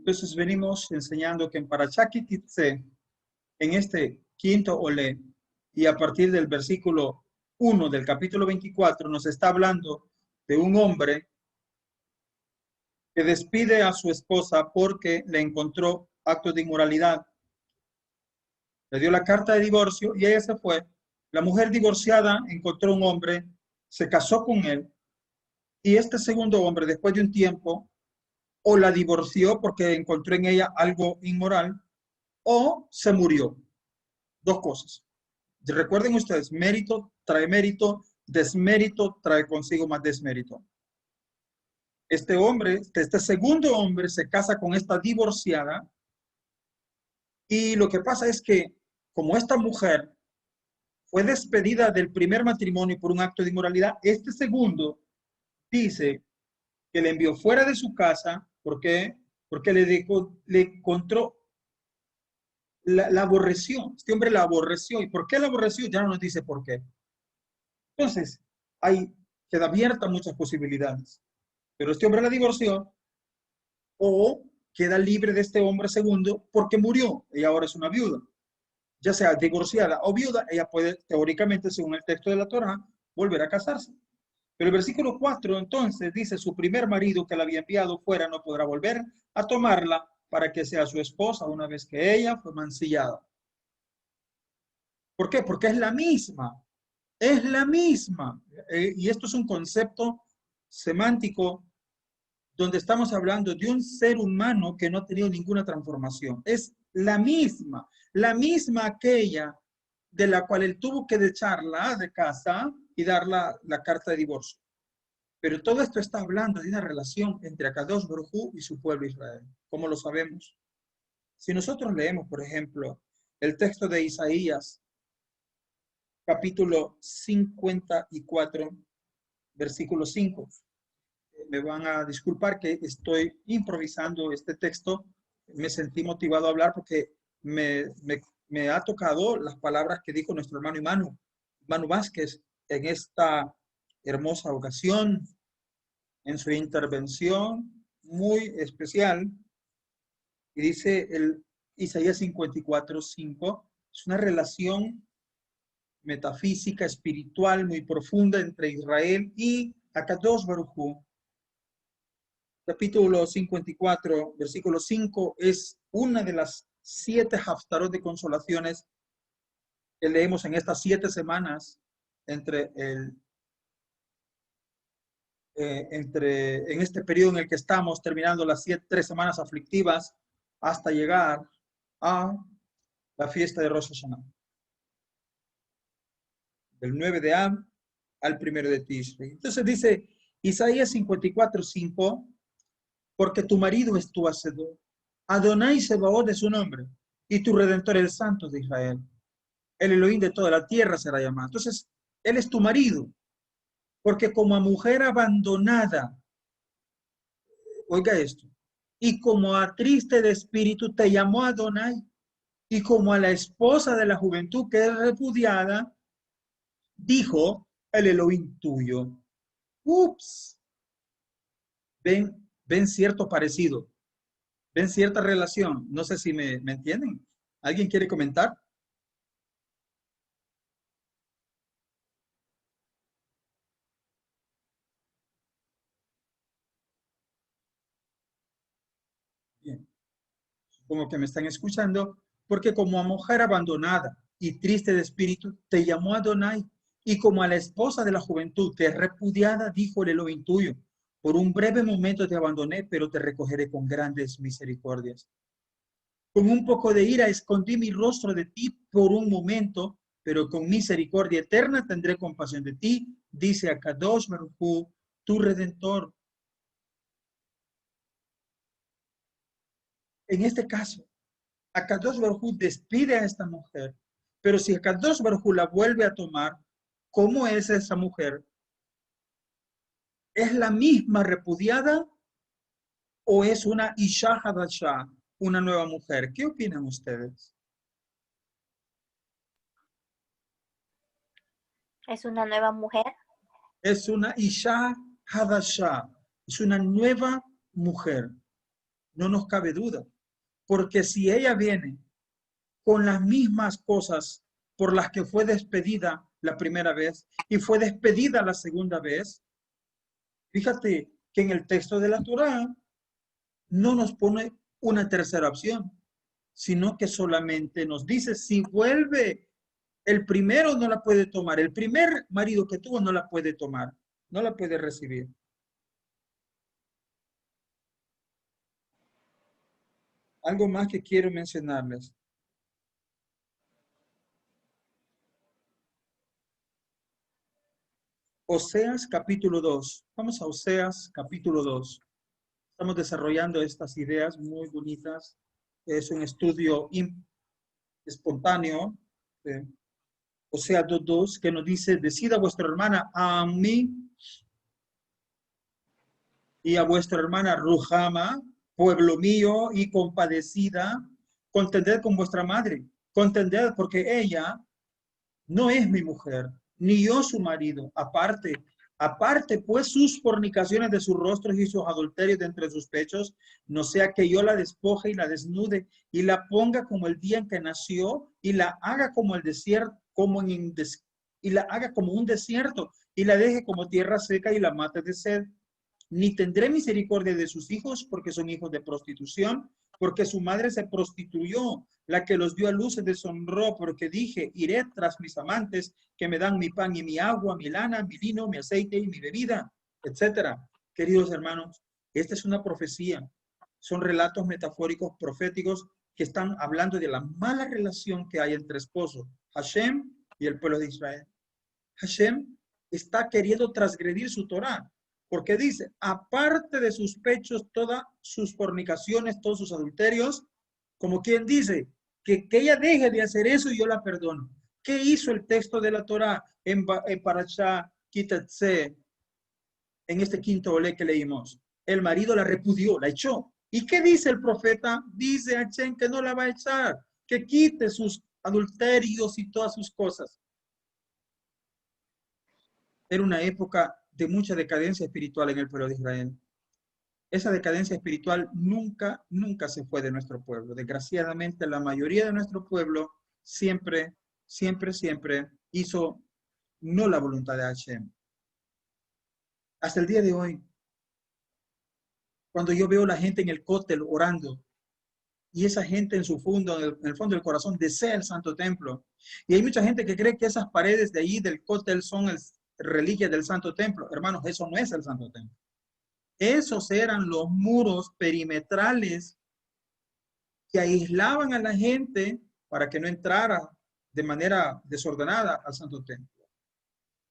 Entonces venimos enseñando que en Parashá Ki Titze, en este quinto olé, y a partir del versículo 1 del capítulo 24, nos está hablando de un hombre que despide a su esposa porque le encontró actos de inmoralidad. Le dio la carta de divorcio y ella se fue. La mujer divorciada encontró un hombre, se casó con él, y este segundo hombre, después de un tiempo, o la divorció porque encontró en ella algo inmoral, o se murió. Dos cosas. Recuerden ustedes, mérito, desmérito trae consigo más desmérito. Este hombre, este segundo hombre se casa con esta divorciada, y lo que pasa es que como esta mujer fue despedida del primer matrimonio por un acto de inmoralidad, este segundo dice que le envió fuera de su casa. ¿Por qué? Porque le encontró, la aborreció. Este hombre la aborreció. ¿Y por qué la aborreció? Ya no nos dice por qué. Entonces, queda abierta muchas posibilidades. Pero este hombre la divorció, o queda libre de este hombre segundo porque murió. Ella ahora es una viuda. Ya sea divorciada o viuda, ella puede teóricamente, según el texto de la Torá, volver a casarse. Pero el versículo 4 entonces dice: su primer marido que la había enviado fuera no podrá volver a tomarla para que sea su esposa una vez que ella fue mancillada. ¿Por qué? Porque es la misma. Es la misma. Y esto es un concepto semántico donde estamos hablando de un ser humano que no ha tenido ninguna transformación. Es la misma aquella de la cual él tuvo que echarla de casa y dar la carta de divorcio. Pero todo esto está hablando de una relación entre Akadosh Baruj Hu y su pueblo Israel. ¿Cómo lo sabemos? Si nosotros leemos, por ejemplo, el texto de Isaías, capítulo 54, versículo 5. Me van a disculpar que estoy improvisando este texto. Me sentí motivado a hablar porque me ha tocado las palabras que dijo nuestro hermano Manu Vázquez en esta hermosa ocasión, en su intervención muy especial. Y dice el Isaías 54:5, es una relación metafísica, espiritual, muy profunda entre Israel y Akadosh Baruj Hu. Capítulo 54, versículo 5, es una de las 7 haftarot de consolaciones que leemos en estas 7 semanas en este periodo en el que estamos terminando las 3 semanas aflictivas hasta llegar a la fiesta de Rosh Hashanah. Del 9 de Av al 1 de Tishrei. Entonces dice Isaías 54:5, porque tu marido es tu hacedor. Adonai Sebaot es su nombre, y tu redentor el Santo de Israel. El Elohim de toda la tierra será llamado. Entonces, él es tu marido, porque como a mujer abandonada, oiga esto, y como a triste de espíritu te llamó Adonai, y como a la esposa de la juventud que es repudiada, dijo el Elohim tuyo. Ups. Ven cierto parecido, ven cierta relación. No sé si me entienden. ¿Alguien quiere comentar? Bien, supongo que me están escuchando, porque como a mujer abandonada y triste de espíritu, te llamó Adonai, y como a la esposa de la juventud que es repudiada, dijo el Elohim tuyo, por un breve momento te abandoné, pero te recogeré con grandes misericordias. Con un poco de ira escondí mi rostro de ti por un momento, pero con misericordia eterna tendré compasión de ti, dice Akadosh Baruj Hu, tu Redentor. En este caso, Akadosh Baruj Hu despide a esta mujer, pero si Akadosh Baruj Hu la vuelve a tomar, ¿cómo es esa mujer? ¿Es la misma repudiada o es una Isha Hadashah, una nueva mujer? ¿Qué opinan ustedes? Es una nueva mujer. Es una Isha Hadashah, es una nueva mujer. no nos cabe duda. Porque si ella viene con las mismas cosas por las que fue despedida la primera vez y fue despedida la segunda vez, fíjate que en el texto de la Torá no nos pone una tercera opción, sino que solamente nos dice, si vuelve el primero no la puede tomar, el primer marido que tuvo no la puede tomar, no la puede recibir. Algo más que quiero mencionarles. Oseas capítulo 2. Vamos a Oseas capítulo 2. Estamos desarrollando estas ideas muy bonitas. Es un estudio espontáneo. Oseas 2:2 que nos dice, decida vuestra hermana a mí y a vuestra hermana Ruhama, pueblo mío y compadecida, contended con vuestra madre, contended porque ella no es mi mujer, ni yo su marido, aparte pues sus fornicaciones de sus rostros y sus adulterios de entre sus pechos, no sea que yo la despoje y la desnude y la ponga como el día en que nació y la haga como el desierto, y la haga como un desierto y la deje como tierra seca y la mate de sed. Ni tendré misericordia de sus hijos porque son hijos de prostitución, porque su madre se prostituyó, la que los dio a luz se deshonró, porque dije, iré tras mis amantes que me dan mi pan y mi agua, mi lana, mi vino, mi aceite y mi bebida, etcétera. Queridos hermanos, esta es una profecía, son relatos metafóricos proféticos que están hablando de la mala relación que hay entre esposos, Hashem y el pueblo de Israel. Hashem está queriendo transgredir su Torah, porque dice, aparte de sus pechos, todas sus fornicaciones, todos sus adulterios, como quien dice, que ella deje de hacer eso y yo la perdono. ¿Qué hizo el texto de la Torah en Parashá Kitetse, en este quinto olé que leímos? El marido la repudió, la echó. ¿Y qué dice el profeta? Dice a Hashem que no la va a echar, que quite sus adulterios y todas sus cosas. Era una época de mucha decadencia espiritual en el pueblo de Israel. Esa decadencia espiritual nunca se fue de nuestro pueblo. Desgraciadamente, la mayoría de nuestro pueblo siempre hizo no la voluntad de Hashem. Hasta el día de hoy, cuando yo veo a la gente en el cótel orando, y esa gente en su fondo, en el fondo del corazón, desea el Santo Templo. Y hay mucha gente que cree que esas paredes de ahí del cótel son reliquias del Santo Templo. Hermanos, eso no es el Santo Templo. Esos eran los muros perimetrales que aislaban a la gente para que no entrara de manera desordenada al Santo Templo.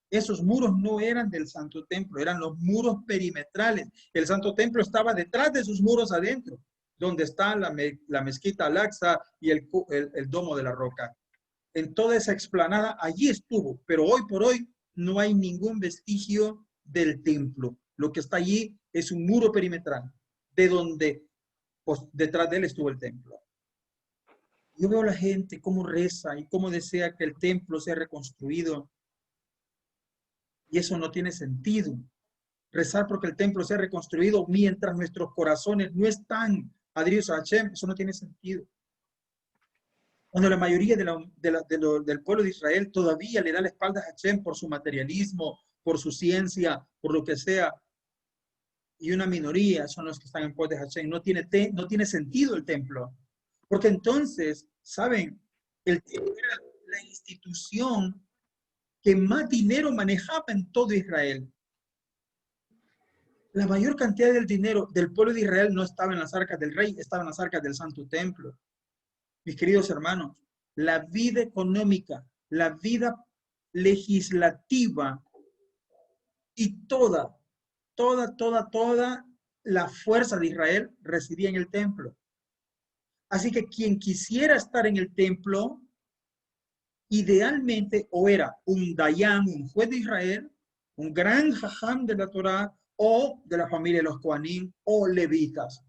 Esos muros no eran del Santo Templo, eran los muros perimetrales. El Santo Templo estaba detrás de sus muros adentro, donde está la mezquita Al-Aqsa y el domo de la roca. En toda esa explanada, allí estuvo, pero hoy por hoy no hay ningún vestigio del templo. Lo que está allí es un muro perimetral, de donde pues, detrás de él estuvo el templo. Yo veo a la gente cómo reza y cómo desea que el templo sea reconstruido. Y eso no tiene sentido. Rezar porque el templo sea reconstruido mientras nuestros corazones no están adheridos a Hashem, eso no tiene sentido. Cuando la mayoría del pueblo de Israel todavía le da la espalda a Hashem por su materialismo, por su ciencia, por lo que sea, y una minoría son los que están en pos de Hashem, no tiene sentido el templo. Porque entonces, ¿saben? El templo era la institución que más dinero manejaba en todo Israel. La mayor cantidad del dinero del pueblo de Israel no estaba en las arcas del rey, estaba en las arcas del Santo Templo. Mis queridos hermanos, la vida económica, la vida legislativa y toda la fuerza de Israel residía en el templo. Así que quien quisiera estar en el templo, idealmente o era un Dayan, un juez de Israel, un gran jajam de la Torá, o de la familia de los Kohanim o levitas.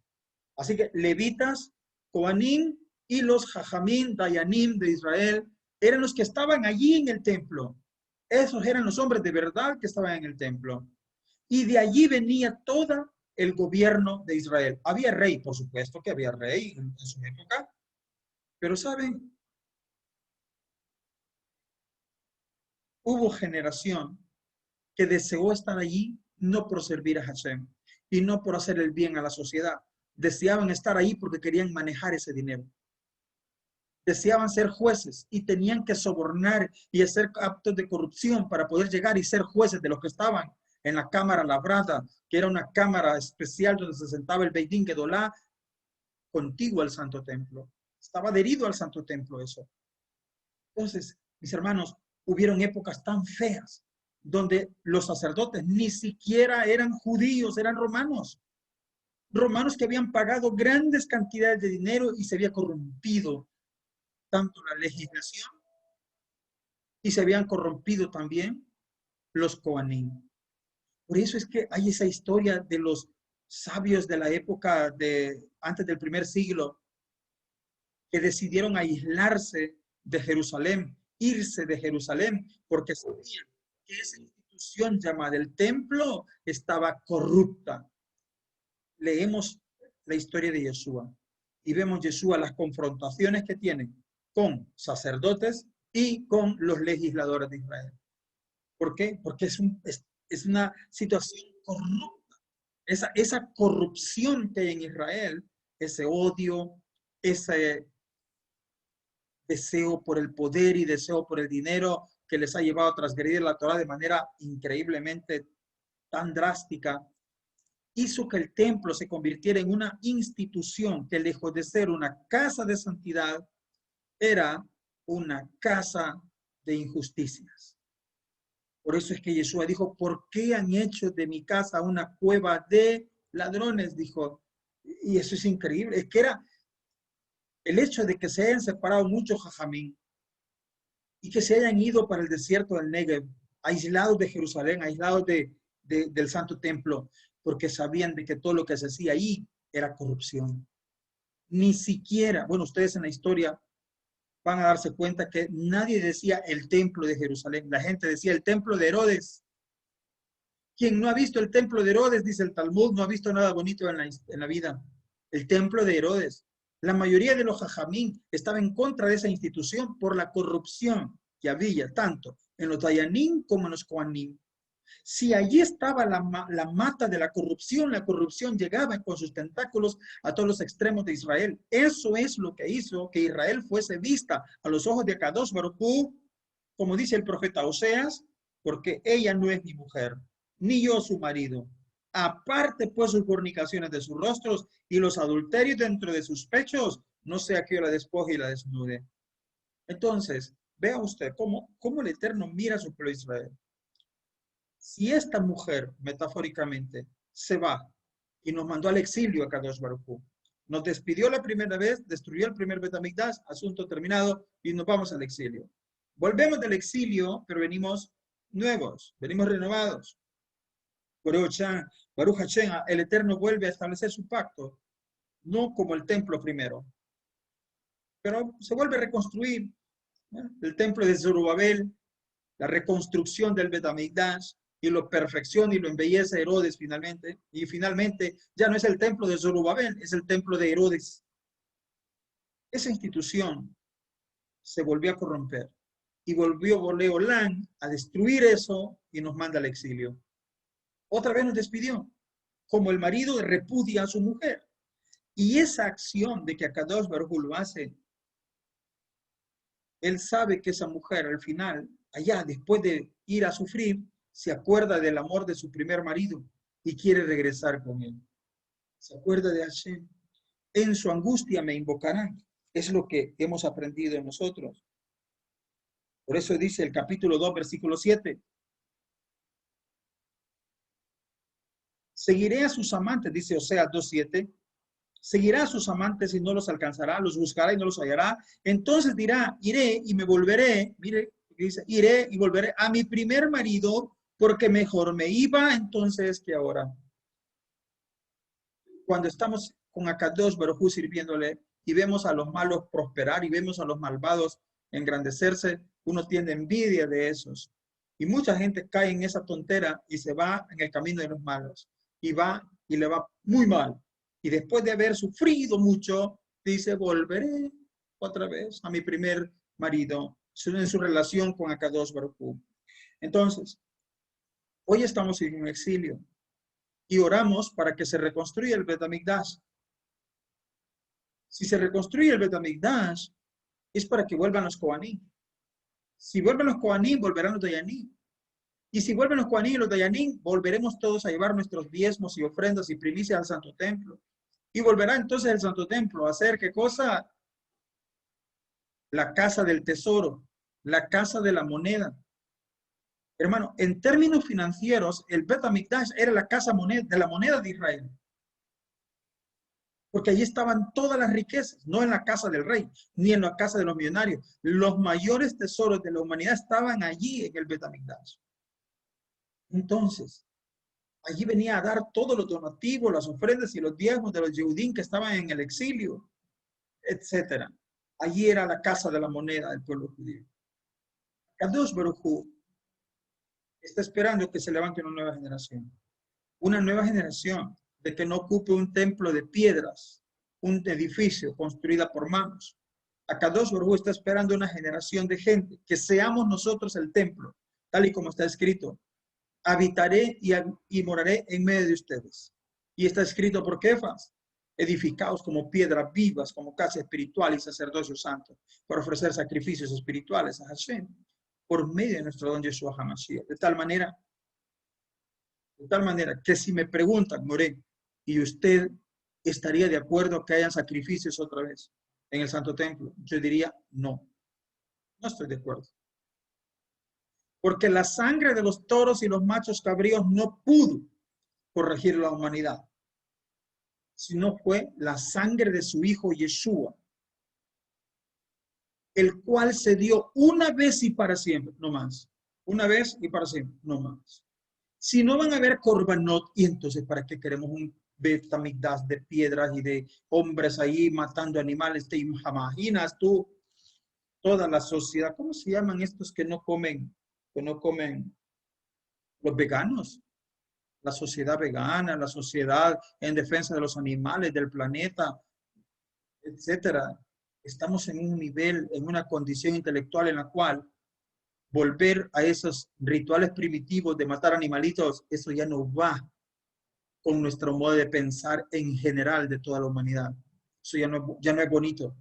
Así que levitas, Kohanim y los jajamim, Dayanim de Israel eran los que estaban allí en el templo. Esos eran los hombres de verdad que estaban en el templo. Y de allí venía toda el gobierno de Israel. Había rey, por supuesto que había rey en su época, pero ¿saben? Hubo generación que deseó estar allí no por servir a Hashem y no por hacer el bien a la sociedad. Deseaban estar ahí porque querían manejar ese dinero. Deseaban ser jueces y tenían que sobornar y hacer actos de corrupción para poder llegar y ser jueces de los que estaban en la cámara labrada, que era una cámara especial donde se sentaba el Beit Din Gedolá contiguo al Santo Templo. Estaba adherido al Santo Templo eso. Entonces, mis hermanos, hubieron épocas tan feas donde los sacerdotes ni siquiera eran judíos, eran romanos. Romanos que habían pagado grandes cantidades de dinero y se había corrompido tanto la legislación y se habían corrompido también los Coanim. Por eso es que hay esa historia de los sabios de la época de antes del primer siglo que decidieron aislarse de Jerusalén, irse de Jerusalén, porque sabían que esa institución llamada el templo estaba corrupta. Leemos la historia de Yeshua y vemos Yeshua las confrontaciones que tiene con sacerdotes y con los legisladores de Israel. ¿Por qué? Porque es una situación corrupta. Esa corrupción que hay en Israel, ese odio, ese deseo por el poder y deseo por el dinero que les ha llevado a transgredir la Torah de manera increíblemente tan drástica, hizo que el templo se convirtiera en una institución que lejos de ser una casa de santidad, era una casa de injusticias. Por eso es que Yeshua dijo, ¿por qué han hecho de mi casa una cueva de ladrones? Dijo, y eso es increíble, es que era el hecho de que se hayan separado muchos jajamín y que se hayan ido para el desierto del Negev, aislados de Jerusalén, aislados del Santo Templo, porque sabían de que todo lo que se hacía ahí era corrupción. Ni siquiera, bueno, ustedes en la historia van a darse cuenta que nadie decía el templo de Jerusalén, la gente decía el templo de Herodes. Quien no ha visto el templo de Herodes, dice el Talmud, no ha visto nada bonito en la vida. El templo de Herodes. La mayoría de los jajamín estaba en contra de esa institución por la corrupción que había tanto en los Dayanim como en los Kohanim. Si allí estaba la mata de la corrupción llegaba con sus tentáculos a todos los extremos de Israel. Eso es lo que hizo que Israel fuese vista a los ojos de Akadosh Baruj Hu, como dice el profeta Oseas, porque ella no es mi mujer, ni yo su marido. Aparte pues sus fornicaciones de sus rostros y los adulterios dentro de sus pechos, no sea que yo la despoje y la desnude. Entonces, vea usted cómo el Eterno mira a su pueblo Israel. Si esta mujer, metafóricamente, se va y nos mandó al exilio a Kadosh Baruj Hu, nos despidió la primera vez, destruyó el primer Bet HaMikdash, asunto terminado, y nos vamos al exilio. Volvemos del exilio, pero venimos nuevos, venimos renovados. Baruch Hashem, el Eterno vuelve a establecer su pacto, no como el templo primero, pero se vuelve a reconstruir, ¿no? El templo de Zorobabel, la reconstrucción del Bet HaMikdash, y lo perfecciona y lo embellece Herodes finalmente, y finalmente ya no es el templo de Zorobabel, es el templo de Herodes. Esa institución se volvió a corromper y volvió Boleolán a destruir eso y nos manda al exilio. Otra vez nos despidió, como el marido repudia a su mujer. Y esa acción de que Akadosh Baruj Hu lo hace, él sabe que esa mujer al final, allá después de ir a sufrir, se acuerda del amor de su primer marido y quiere regresar con él. Se acuerda de Hashem. En su angustia me invocarán. Es lo que hemos aprendido nosotros. Por eso dice el capítulo 2, versículo 7. Seguiré a sus amantes, dice Oseas 2:7. Seguirá a sus amantes y no los alcanzará, los buscará y no los hallará. Entonces dirá, iré y me volveré, mire, dice, iré y volveré a mi primer marido, porque mejor me iba entonces que ahora. Cuando estamos con Akadosh Baruj Hu sirviéndole y vemos a los malos prosperar y vemos a los malvados engrandecerse, uno tiene envidia de esos. Y mucha gente cae en esa tontera y se va en el camino de los malos. Y va y le va muy mal. Y después de haber sufrido mucho, dice, volveré otra vez a mi primer marido en su relación con Akadosh Baruj Hu. Entonces, hoy estamos en un exilio y oramos para que se reconstruya el Bet HaMikdash. Si se reconstruye el Bet HaMikdash, es para que vuelvan los Kohanim. Si vuelven los Kohanim, volverán los Dayanim. Y si vuelven los Kohanim y los Dayanim, volveremos todos a llevar nuestros diezmos y ofrendas y primicias al Santo Templo. Y volverá entonces el Santo Templo a hacer, ¿qué cosa? La casa del tesoro, la casa de la moneda. Hermano, en términos financieros, el Bet HaMikdash era la casa de la moneda de Israel. Porque allí estaban todas las riquezas, no en la casa del rey, ni en la casa de los millonarios. Los mayores tesoros de la humanidad estaban allí en el Bet HaMikdash. Entonces, allí venía a dar todos los donativos, las ofrendas y los diezmos de los Yehudim que estaban en el exilio, etc. Allí era la casa de la moneda del pueblo judío. Kadosh Baruj Hu está esperando que se levante una nueva generación. Una nueva generación de que no ocupe un templo de piedras, un edificio construido por manos. Akadosh Baruj Hu está esperando una generación de gente, que seamos nosotros el templo, tal y como está escrito. Habitaré y moraré en medio de ustedes. Y está escrito por Kefas, edificados como piedras vivas, como casa espiritual y sacerdocio santo, para ofrecer sacrificios espirituales a Hashem, por medio de nuestro don Yeshua HaMashiach. De tal manera que si me preguntan, Moré, ¿y usted estaría de acuerdo que hayan sacrificios otra vez en el Santo Templo? Yo diría, no estoy de acuerdo. Porque la sangre de los toros y los machos cabríos no pudo corregir la humanidad, sino fue la sangre de su hijo Yeshua, el cual se dio una vez y para siempre, no más. Una vez y para siempre, no más. Si no van a haber korbanot, y entonces ¿para qué queremos un Bet HaMikdash de piedras y de hombres ahí matando animales? ¿Te imaginas tú toda la sociedad? ¿Cómo se llaman estos que no comen los veganos? La sociedad vegana, la sociedad en defensa de los animales, del planeta, etcétera. Estamos en un nivel, en una condición intelectual en la cual volver a esos rituales primitivos de matar animalitos, eso ya no va con nuestro modo de pensar en general de toda la humanidad. Eso ya no es bonito.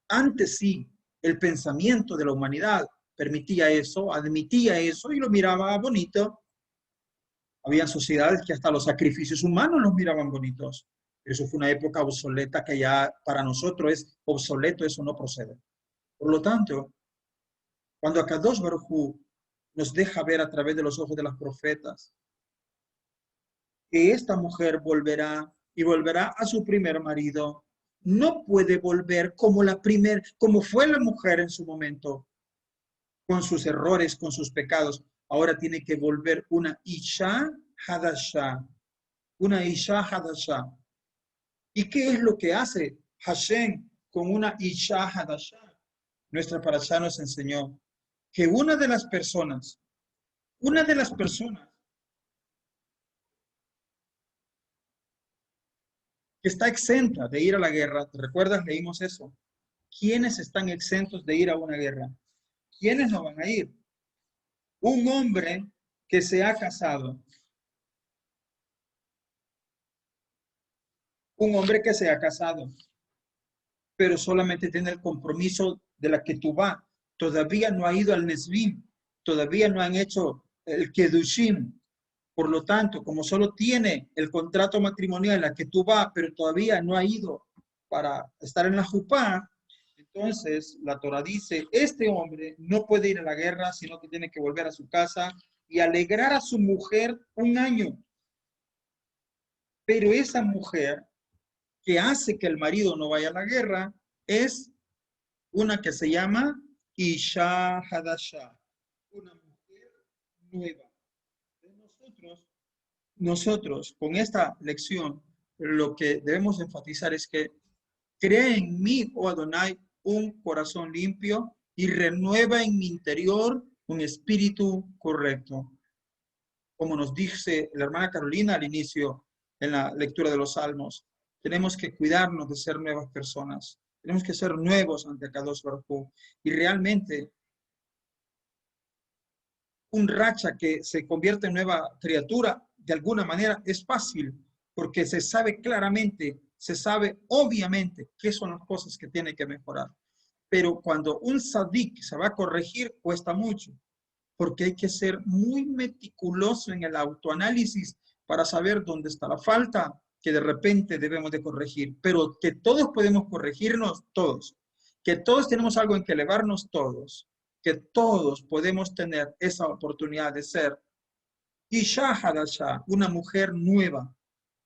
Antes sí, el pensamiento de la humanidad permitía eso, admitía eso y lo miraba bonito. Había sociedades que hasta los sacrificios humanos los miraban bonitos. Eso fue una época obsoleta que ya para nosotros es obsoleto, eso no procede. Por lo tanto, cuando Akadosh Baruj Hu nos deja ver a través de los ojos de las profetas que esta mujer volverá y volverá a su primer marido, no puede volver como fue la mujer en su momento, con sus errores, con sus pecados. Ahora tiene que volver una Isha Hadashah. Una Isha Hadashah. ¿Y qué es lo que hace Hashem con una Isha Hadashah? Nuestra parashá nos enseñó que una de las personas que está exenta de ir a la guerra, ¿te recuerdas? Leímos eso. ¿Quiénes están exentos de ir a una guerra? ¿Quiénes no van a ir? Un hombre que se ha casado. Un hombre que se ha casado, pero solamente tiene el compromiso de la ketubá. Todavía no ha ido al Nesvim, todavía no han hecho el Kedushim. Por lo tanto, como solo tiene el contrato matrimonial, la ketubá, pero todavía no ha ido para estar en la jupá, entonces la Torah dice, este hombre no puede ir a la guerra, sino que tiene que volver a su casa y alegrar a su mujer un año. Pero esa mujer que hace que el marido no vaya a la guerra es una que se llama Isha Hadashah, una mujer nueva. Nosotros con esta lección lo que debemos enfatizar es que crea en mí, oh Adonai, un corazón limpio y renueva en mi interior un espíritu correcto. Como nos dice la hermana Carolina al inicio, en la lectura de los Salmos. Tenemos que cuidarnos de ser nuevas personas. Tenemos que ser nuevos ante Kadosh Baruj Hu. Y realmente, un racha que se convierte en nueva criatura, de alguna manera es fácil, porque se sabe claramente, se sabe obviamente qué son las cosas que tiene que mejorar. Pero cuando un sadik se va a corregir, cuesta mucho, porque hay que ser muy meticuloso en el autoanálisis para saber dónde está la falta que de repente debemos de corregir. Pero que todos podemos corregirnos, todos. Que todos tenemos algo en que elevarnos, todos. Que todos podemos tener esa oportunidad de ser Isha Hadasha, una mujer nueva,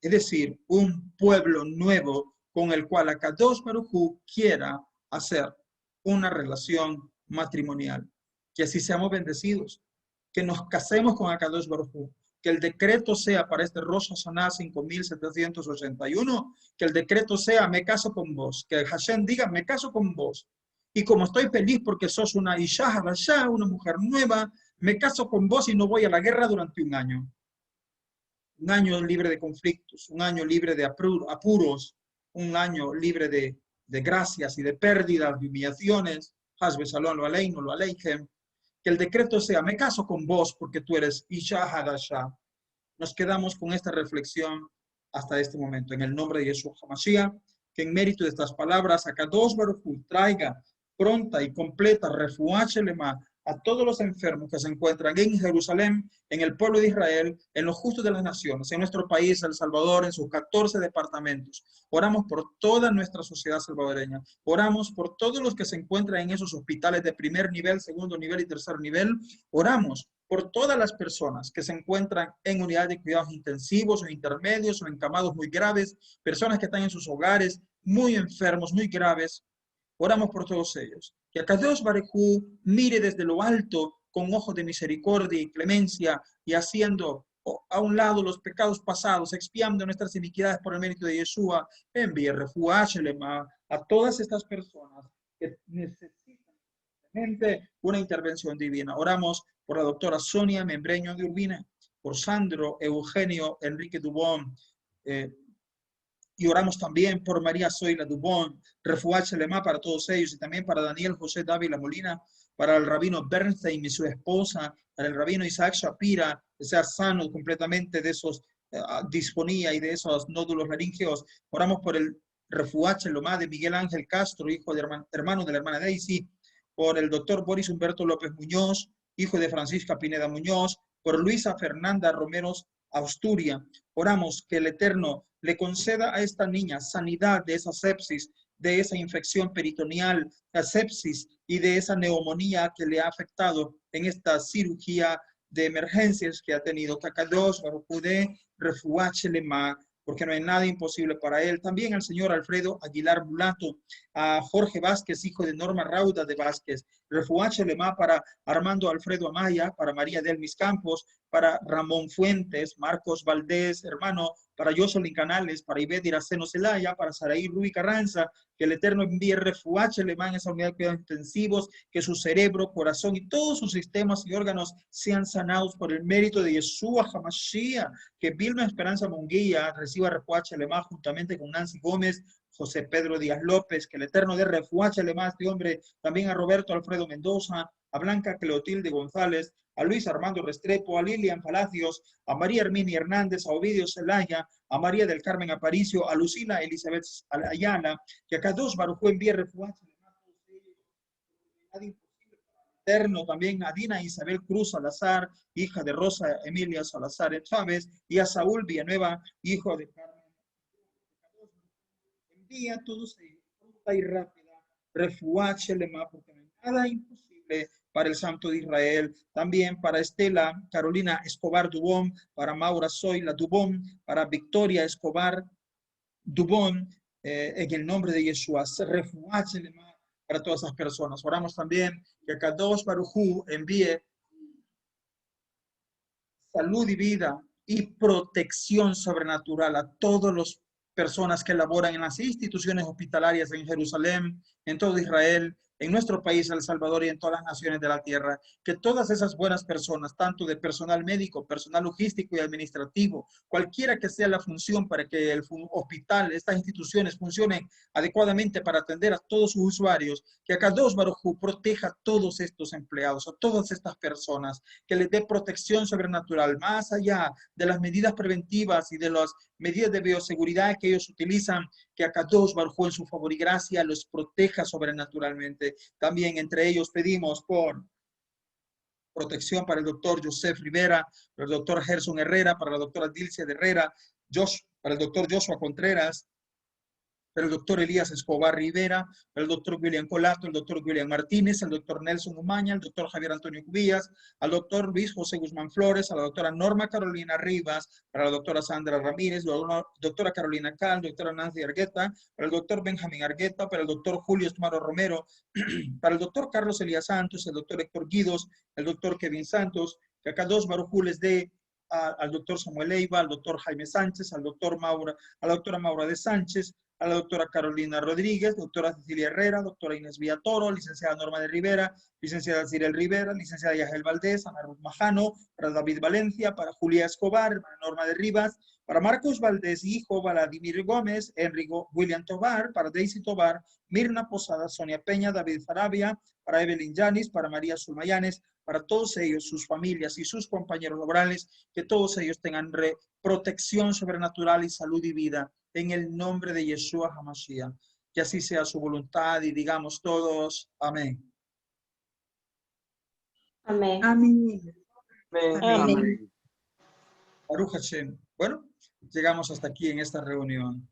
es decir, un pueblo nuevo con el cual Akadosh Baruj Hu quiera hacer una relación matrimonial. Que así seamos bendecidos, que nos casemos con Akadosh Baruj Hu, que el decreto sea para este Rosh Hashanah 5781, que el decreto sea me caso con vos, que Hashem diga me caso con vos. Y como estoy feliz porque sos una Isha Hadasha, una mujer nueva, me caso con vos y no voy a la guerra durante un año. Un año libre de conflictos, un año libre de apuros, un año libre de gracias y de pérdidas, de humillaciones. Hasbe Shalom lo aleinu, lo aleijem. Que el decreto sea, me caso con vos porque tú eres Isha Hadasha. Nos quedamos con esta reflexión hasta este momento. En el nombre de Yeshua HaMashiach, que en mérito de estas palabras, Akadosh Baruj Hu traiga pronta y completa refuah shelema a todos los enfermos que se encuentran en Jerusalén, en el pueblo de Israel, en los justos de las naciones, en nuestro país, El Salvador, en sus 14 departamentos. Oramos por toda nuestra sociedad salvadoreña. Oramos por todos los que se encuentran en esos hospitales de primer nivel, segundo nivel y tercer nivel. Oramos por todas las personas que se encuentran en unidades de cuidados intensivos o intermedios o encamados muy graves, personas que están en sus hogares muy enfermos, muy graves. Oramos por todos ellos. Que Akadosh Baruj Hu mire desde lo alto con ojos de misericordia y clemencia y haciendo a un lado los pecados pasados, expiando nuestras iniquidades por el mérito de Yeshua. Envíe refuah shelema a todas estas personas que necesitan una intervención divina. Oramos por la doctora Sonia Membreño de Urbina, por Sandro Eugenio Enrique Dubón, y oramos también por María Zoila Dubón, refuah shelema para todos ellos, y también para Daniel José Dávila Molina, para el rabino Bernstein y su esposa, para el rabino Isaac Shapira, que sea sano completamente de esos disfonía y de esos nódulos laríngeos. Oramos por el refuah shelema de Miguel Ángel Castro, hijo de hermano de la hermana Daisy, por el doctor Boris Humberto López Muñoz, hijo de Francisca Pineda Muñoz, por Luisa Fernanda Romero Asturia. Oramos que el Eterno le conceda a esta niña sanidad de esa sepsis, de esa infección peritoneal, la sepsis y de esa neumonía que le ha afectado en esta cirugía de emergencias que ha tenido. Kakadosh, Baruch refuah shelema, porque no hay nada imposible para él. También al señor Alfredo Aguilar Mulato, a Jorge Vázquez, hijo de Norma Rauda de Vázquez, refuah shelema para Armando Alfredo Amaya, para María Delmis Campos, para Ramón Fuentes, Marcos Valdés, hermano, para Jocelyn Canales, para Ivette Iraceno Zelaya, para Saraí Rubí Carranza, que el Eterno envíe refuah shelema en esa unidad de cuidados intensivos, que su cerebro, corazón y todos sus sistemas y órganos sean sanados por el mérito de Yeshua HaMashiach, que Vilma Esperanza Munguía reciba refuah shelema juntamente con Nancy Gómez, José Pedro Díaz López, que el Eterno dé refuah shelema a este hombre, también a Roberto Alfredo Mendoza, a Blanca Cleotilde González, a Luis Armando Restrepo, a Lilian Palacios, a María Herminia Hernández, a Ovidio Zelaya, a María del Carmen Aparicio, a Lucila Elizabeth Ayala, que a Kadosh Baruj Hu envíe refuah shelema a todos ellos, Eterno, también a Dina Isabel Cruz Salazar, hija de Rosa Emilia Salazar Chávez, y a Saúl Villanueva, hijo de Carmen. Envía a todos ellos, pronta y rápida, refuah shelema, porque no hay nada imposible para el Santo de Israel. También para Estela Carolina Escobar Dubón, para Maura Zoila Dubón, para Victoria Escobar Dubón, en el nombre de Yeshua, refuah shelema para todas esas personas. Oramos también que Kadosh Baruj Hu envíe salud y vida y protección sobrenatural a todas las personas que laboran en las instituciones hospitalarias en Jerusalén, en todo Israel, en nuestro país, El Salvador, y en todas las naciones de la tierra, que todas esas buenas personas, tanto de personal médico, personal logístico y administrativo, cualquiera que sea la función para que el hospital, estas instituciones funcionen adecuadamente para atender a todos sus usuarios, que Akadosh Baruj Hu proteja a todos estos empleados, a todas estas personas, que les dé protección sobrenatural, más allá de las medidas preventivas y de las medidas de bioseguridad que ellos utilizan, que Akadosh Baruj Hu en su favor y gracia los proteja sobrenaturalmente. También entre ellos pedimos por protección para el doctor Joseph Rivera, para el doctor Gerson Herrera, para la doctora Dilcia de Herrera, para el doctor Joshua Contreras, para el doctor Elías Escobar Rivera, para el doctor William Colato, el doctor William Martínez, el doctor Nelson Umaña, el doctor Javier Antonio Cubillas, al doctor Luis José Guzmán Flores, a la doctora Norma Carolina Rivas, para la doctora Sandra Ramírez, la doctora Carolina Cal, doctora Nancy Argueta, para el doctor Benjamín Argueta, para el doctor Julio Esmaro Romero, para el doctor Carlos Elías Santos, el doctor Héctor Guidos, el doctor Kevin Santos, que Akadosh Baruj Hu les dé al doctor Samuel Leiva, al doctor Jaime Sánchez, al doctor Maura, a la doctora Maura de Sánchez, a la doctora Carolina Rodríguez, doctora Cecilia Herrera, doctora Inés Villatoro, licenciada Norma de Rivera, licenciada Cirel Rivera, licenciada Yagel Valdés, Ana Ruth Majano, para David Valencia, para Julia Escobar, para Norma de Rivas, para Marcos Valdés, hijo, Vladimir Gómez, Enrico William Tobar, para Daisy Tobar, Mirna Posada, Sonia Peña, David Farabia, para Evelyn Yanis, para María Zulmayanes, para todos ellos, sus familias y sus compañeros laborales, que todos ellos tengan protección sobrenatural y salud y vida, en el nombre de Yeshua HaMashiach. Que así sea su voluntad y digamos todos, amén. Amén. Amén. Amén. Baruch Hashem. Bueno, llegamos hasta aquí en esta reunión.